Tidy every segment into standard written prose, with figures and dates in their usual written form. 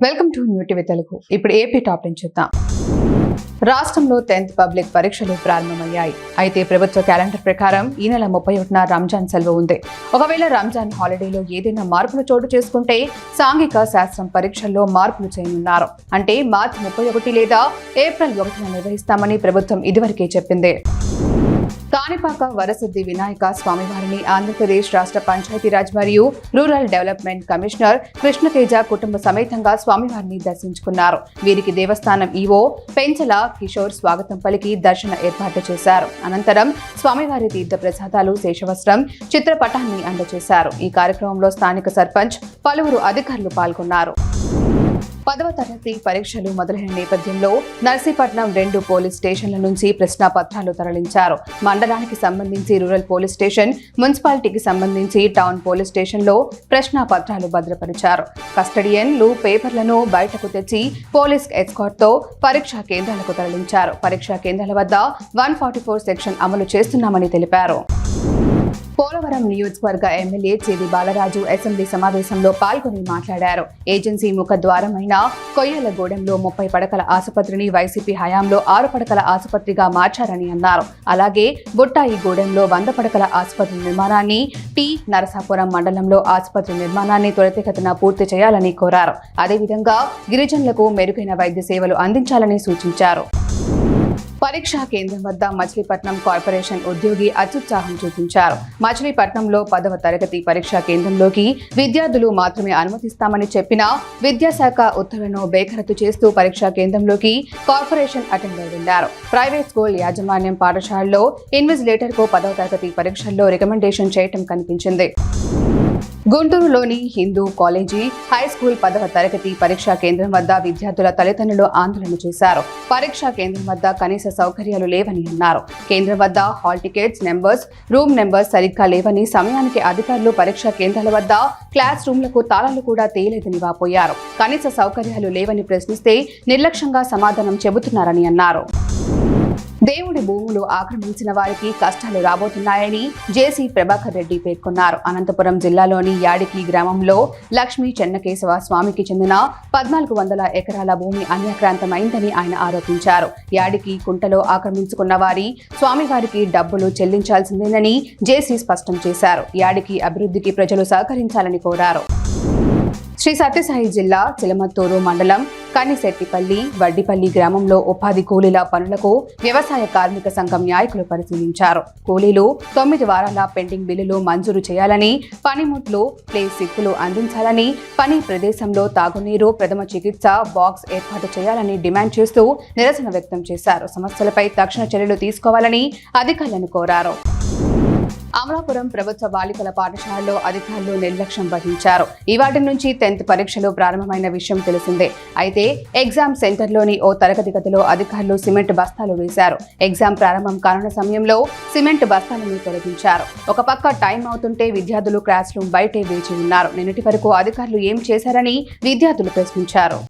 Welcome to new TV Telugu. ఇప్పుడు AP top నుంచి చూద్దాం. రాష్ట్రంలో 10th పబ్లిక్ పరీక్షలు ప్రారంభమయ్యాయి. అయితే ప్రభుత్వ క్యాలెండర్ ప్రకారం ఈ నెల 31న రంజాన్ సెలవు ఉంది. ఒకవేళ రంజాన్ హాలిడేలో ఏదైనా మార్పులు చోటు చేసుకుంటే సాంఘిక శాస్త్రం పరీక్షల్లో మార్పులు చేయనున్నారు. అంటే మార్చి 31 లేదా ఏప్రిల్ 1న నిర్వహిస్తామని ప్రభుత్వం ఇదివరకే చెప్పింది. కాణిపాక వరసిద్ధి వినాయక స్వామివారిని ఆంధ్రప్రదేశ్ రాష్ట్ర పంచాయతీరాజ్ మరియు రూరల్ డెవలప్మెంట్ కమిషనర్ కృష్ణతేజ కుటుంబ సమేతంగా స్వామివారిని దర్శించుకున్నారు. వీరికి దేవస్థానం ఈవో పెంచల కిషోర్ స్వాగతం పలికి దర్శన ఏర్పాట్లు చేశారు. అనంతరం స్వామివారి తీర్థ ప్రసాదాలు, శేషవస్త్రం, చిత్రపటాన్ని అందజేశారు. ఈ కార్యక్రమంలో స్థానిక సర్పంచ్, పలువురు అధికారులు పాల్గొన్నారు. 10వ తరగతి పరీక్షలు మొదలైన నేపథ్యంలో నర్సీపట్నం 2 పోలీస్ స్టేషన్ల నుంచి ప్రశ్నాపత్రాలు తరలించారు. మండలానికి సంబంధించి రూరల్ పోలీస్ స్టేషన్, మున్సిపాలిటీకి సంబంధించి టౌన్ పోలీస్ స్టేషన్లో ప్రశ్నాపత్రాలు భద్రపరిచారు. కస్టడియన్లు పేపర్లను బయటకు తెచ్చి పోలీస్ ఎస్కార్ట్తో పరీక్షా కేంద్రాలకు తరలించారు. పరీక్షా కేంద్రాల వద్ద 144 సెక్షన్ అమలు చేస్తున్నామని తెలిపారు. పోలవరం నియోజకవర్గ ఎమ్మెల్యే చేది బాలరాజు అసెంబ్లీ సమావేశంలో పాల్గొని మాట్లాడారు. ఏజెన్సీ ముఖద్వారమైన కొయ్యలగూడెంలో 30 పడకల ఆసుపత్రిని వైసీపీ హయాంలో 6 పడకల ఆసుపత్రిగా మార్చారని అన్నారు. అలాగే బుట్టాయిగూడెంలో 100 పడకల ఆసుపత్రి నిర్మాణాన్ని, టి నరసాపురం మండలంలో ఆసుపత్రి నిర్మాణాన్ని త్వరితగతిన పూర్తి చేయాలని కోరారు. అదేవిధంగా గిరిజనులకు మెరుగైన వైద్య సేవలు అందించాలని సూచించారు. పరీక్షా కేంద్రం వద్ద మచిలీపట్నం కార్పొరేషన్ ఉద్యోగి అత్యుత్సాహం చూపించారు. మచిలీపట్నంలో 10వ తరగతి పరీక్షా కేంద్రంలోకి విద్యార్థులు మాత్రమే అనుమతిస్తామని చెప్పినా విద్యాశాఖ ఉత్తర్వులను బేఖరతు చేస్తూ పరీక్షా కేంద్రంలోకి కార్పొరేషన్ అటెండర్ వెళ్లారు. ప్రైవేట్ స్కూల్ యాజమాన్యం పాఠశాలలో ఇన్విజిలేటర్ కు 10వ తరగతి పరీక్షల్లో రికమెండేషన్ చేయటం కనిపించింది. గుంటూరులోని హిందూ కాలేజీ హై స్కూల్ 10వ తరగతి పరీక్షా కేంద్రం వద్ద విద్యార్థుల తల్లిదండ్రులు ఆందోళన చేశారు. పరీక్షా కేంద్రం వద్ద కనీస సౌకర్యాలు లేవని అన్నారు. కేంద్రం వద్ద hall tickets numbers, room numbers సరిగ్గా లేవని, సమయానికి అధికారులు పరీక్షా కేంద్రాల వద్ద క్లాస్ రూమ్లకు తాళాలు కూడా తేలేదని వాపోయారు. కనీస సౌకర్యాలు లేవని ప్రశ్నిస్తే నిర్లక్ష్యంగా సమాధానం చెబుతున్నారని అన్నారు. దేవుడి భూములు ఆక్రమించిన వారికి కష్టాలు రాబోతున్నాయని జేసీ ప్రభాకర్ రెడ్డి పేర్కొన్నారు. అనంతపురం జిల్లాలోని యాడికి గ్రామంలో లక్ష్మీ చెన్నకేశవ స్వామికి చెందిన 1400 ఎకరాల భూమి అన్యాక్రాంతమైందని ఆయన ఆరోపించారు. యాడికి కుంటలో ఆక్రమించుకున్న వారి స్వామివారికి డబ్బులు చెల్లించాల్సిందేనని జేసీ స్పష్టం చేశారు. యాడికి అభివృద్ధికి ప్రజలు సహకరించాలని కోరారు. శ్రీ సత్యసాయి జిల్లా చిలమత్తూరు మండలం కనిశెట్టిపల్లి, వడ్డిపల్లి గ్రామంలో ఉపాధి కూలీల పనులకు వ్యవసాయ కార్మిక సంఘం నాయకులు పరిశీలించారు. కూలీలు 9 వారాల పెండింగ్ బిల్లులు మంజూరు చేయాలని, పనిముట్లు, ప్లే సిక్కులు అందించాలని, పని ప్రదేశంలో తాగునీరు, ప్రథమ చికిత్స బాక్స్ ఏర్పాటు చేయాలని డిమాండ్ చేస్తూ నిరసన వ్యక్తం చేశారు. సమస్యలపై తక్షణ చర్యలు తీసుకోవాలని అధికారులను కోరారు. అమలాపురం ప్రభుత్వ బాలికల పాఠశాలలో అధికారులు నిర్లక్ష్యం వహించారు. ఇవాటి నుంచి 10th పరీక్షలు ప్రారంభమైన విషయం తెలిసిందే. అయితే ఎగ్జామ్ సెంటర్లోని ఓ తరగతి గదిలో అధికారులు సిమెంట్ బస్తాలు వేశారు. ఎగ్జామ్ ప్రారంభం కానున్న సమయంలో సిమెంట్ బస్తాలను తొలగించారు. ఒక పక్క టైం అవుతుంటే విద్యార్థులు క్లాస్ రూమ్ బయటే వేచి ఉన్నారు. నిన్నటి వరకు అధికారులు ఏం చేశారని విద్యార్థులు ప్రశ్నించారు.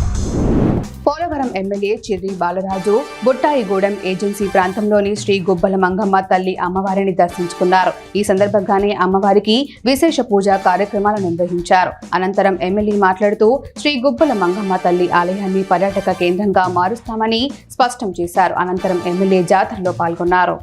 పోలవరం ఎమ్మెల్యే చిర్రి బాలరాజు బుట్టాయిగూడెం ఏజెన్సీ ప్రాంతంలోని శ్రీ గుబ్బల మంగమ్మ తల్లి అమ్మవారిని దర్శించుకున్నారు. ఈ సందర్భంగానే అమ్మవారికి విశేష పూజా కార్యక్రమాలు నిర్వహించారు. అనంతరం ఎమ్మెల్యే మాట్లాడుతూ శ్రీ గుబ్బల మంగమ్మ తల్లి ఆలయాన్ని పర్యాటక కేంద్రంగా మారుస్తామని స్పష్టం చేశారు. అనంతరం ఎమ్మెల్యే జాతరలో పాల్గొన్నారు.